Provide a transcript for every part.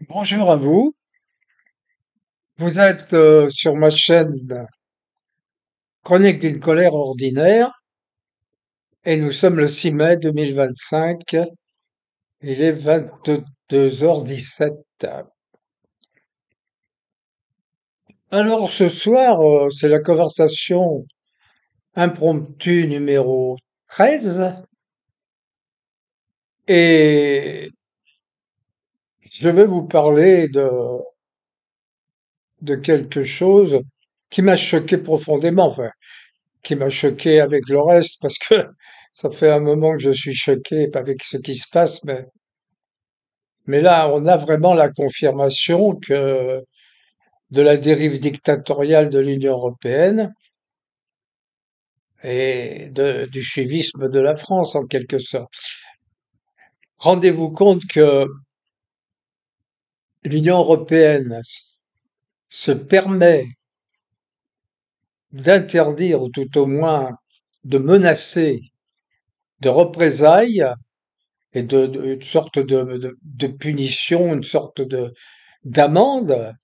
Bonjour à vous. Vous êtes sur ma chaîne Chronique d'une colère ordinaire et nous sommes le 6 mai 2025. Il est 22h17. Alors ce soir, c'est la conversation impromptue numéro 13 et je vais vous parler de quelque chose qui m'a choqué profondément. Enfin, qui m'a choqué avec le reste parce que ça fait un moment que je suis choqué avec ce qui se passe, mais là, on a vraiment la confirmation que de la dérive dictatoriale de l'Union européenne et du suivisme de la France en quelque sorte. Rendez-vous compte que l'Union européenne se permet d'interdire ou tout au moins de menacer de représailles et une sorte de punition, une sorte d'amende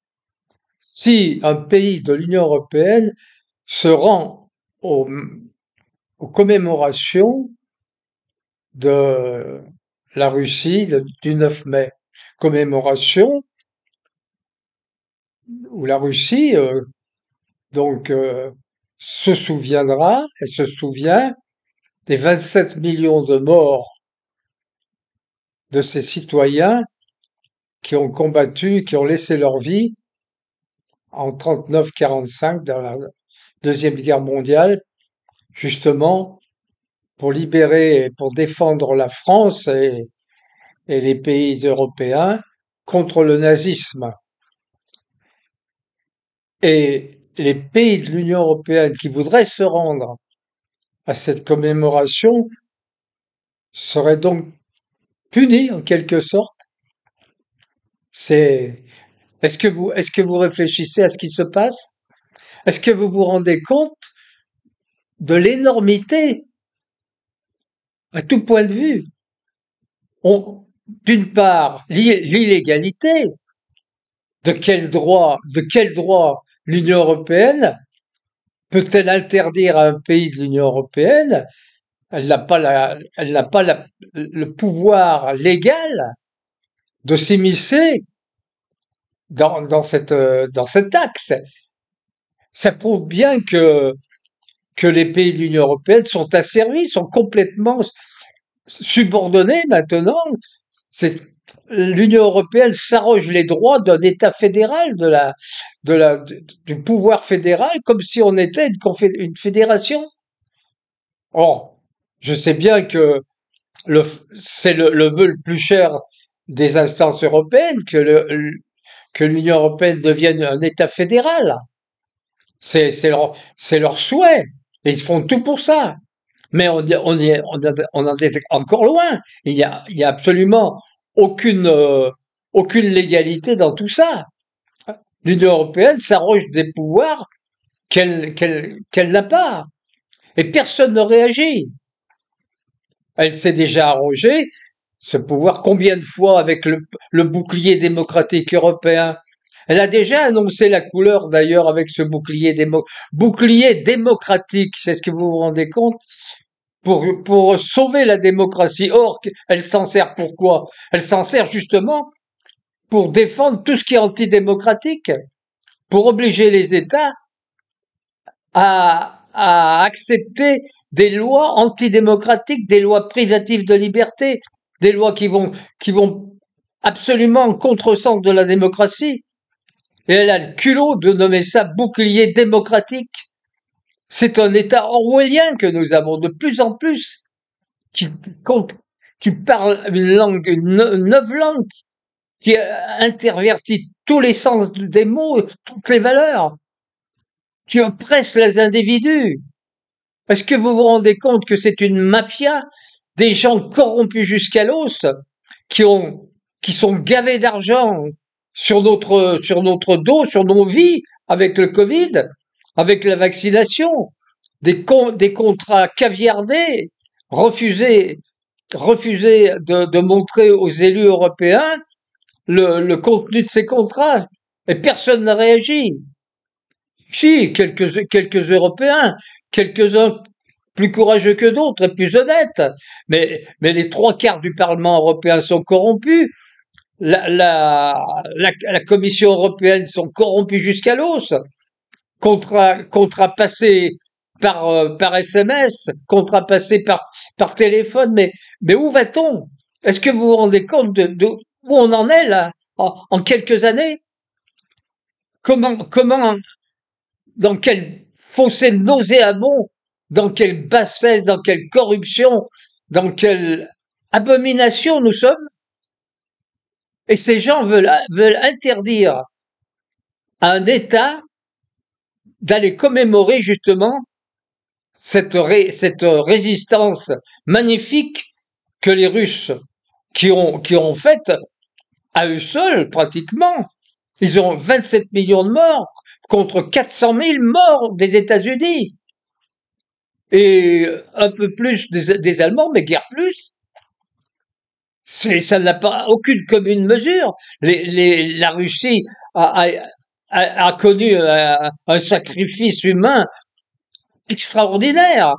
si un pays de l'Union européenne se rend aux, aux commémorations de la Russie du 9 mai. Commémoration où la Russie donc se souviendra et se souvient des 27 millions de morts de ses citoyens qui ont combattu, qui ont laissé leur vie en 39-45 dans la Deuxième Guerre mondiale, justement pour libérer et pour défendre la France et les pays européens contre le nazisme. Et les pays de l'Union européenne qui voudraient se rendre à cette commémoration seraient donc punis en quelque sorte. C'est, est-ce que vous réfléchissez à ce qui se passe? Est-ce que vous vous rendez compte de l'énormité à tout point de vue? D'une part, l'illégalité. De quel droit l'Union européenne peut-elle interdire à un pays de l'Union européenne? Elle n'a pas le pouvoir légal de s'immiscer dans cet acte. Ça prouve bien que les pays de l'Union européenne sont asservis, sont complètement subordonnés maintenant. C'est L'Union européenne s'arroge les droits d'un État fédéral, du pouvoir fédéral, comme si on était une fédération. Or, je sais bien que c'est le vœu le plus cher des instances européennes que l'Union européenne devienne un État fédéral. C'est leur souhait. Et ils font tout pour ça. Mais on en est encore loin. Il y a absolument aucune, aucune légalité dans tout ça. L'Union européenne s'arroge des pouvoirs qu'elle n'a pas. Et personne ne réagit. Elle s'est déjà arrogée ce pouvoir combien de fois avec le bouclier démocratique européen. Elle a déjà annoncé la couleur d'ailleurs avec ce bouclier démocratique. C'est ce que vous vous rendez compte? Pour sauver la démocratie. Or, elle s'en sert pourquoi? Elle s'en sert justement pour défendre tout ce qui est antidémocratique, pour obliger les États à accepter des lois antidémocratiques, des lois privatives de liberté, des lois qui vont absolument en contresens de la démocratie. Et elle a le culot de nommer ça bouclier démocratique. C'est un État orwellien que nous avons de plus en plus, qui, qui parle une neuve langue, qui intervertit tous les sens des mots, toutes les valeurs, qui oppresse les individus. Est-ce que vous vous rendez compte que c'est une mafia, des gens corrompus jusqu'à l'os, qui ont, qui sont gavés d'argent sur notre dos, sur nos vies, avec le Covid, avec la vaccination, des contrats caviardés, refusés de montrer aux élus européens le contenu de ces contrats et personne n'a réagi. Si, quelques Européens, quelques-uns plus courageux que d'autres et plus honnêtes, mais les trois quarts du Parlement européen sont corrompus, la Commission européenne sont corrompus jusqu'à l'os, contrat passé par SMS, contrat passé par téléphone, mais où va-t-on? Est-ce que vous vous rendez compte de où on en est là, en quelques années? Comment, dans quel fossé nauséabond, dans quelle bassesse, dans quelle corruption, dans quelle abomination nous sommes? Et ces gens veulent interdire à un État d'aller commémorer justement cette résistance magnifique que les Russes qui ont faite à eux seuls pratiquement. Ils ont 27 millions de morts contre 400 000 morts des États-Unis et un peu plus des Allemands, mais guère plus. Ça n'a pas aucune commune mesure. La Russie a connu un sacrifice humain extraordinaire.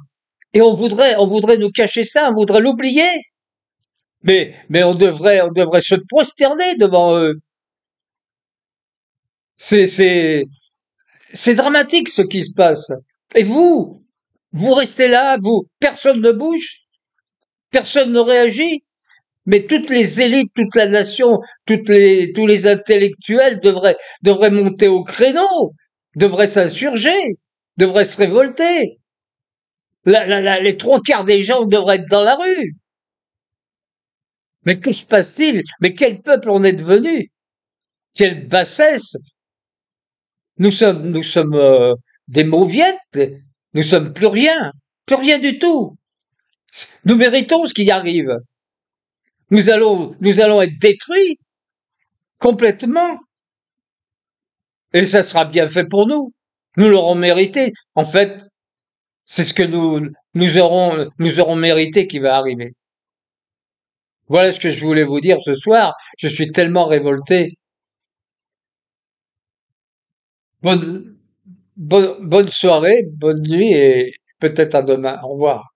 Et on voudrait nous cacher ça, on voudrait l'oublier. Mais on devrait se prosterner devant eux. C'est, c'est, c'est dramatique ce qui se passe. Et vous restez là, personne ne bouge, personne ne réagit. Mais toutes les élites, toute la nation, tous les intellectuels devraient monter au créneau, devraient s'insurger, devraient se révolter. Les trois quarts des gens devraient être dans la rue. Mais que se passe-t-il? Mais quel peuple on est devenu? Quelle bassesse! Nous sommes des mauviettes. Nous sommes plus rien du tout. Nous méritons ce qui arrive. Nous allons être détruits complètement. Et ça sera bien fait pour nous. Nous l'aurons mérité. En fait, c'est ce que nous aurons mérité qui va arriver. Voilà ce que je voulais vous dire ce soir. Je suis tellement révolté. Bonne soirée, bonne nuit et peut-être à demain. Au revoir.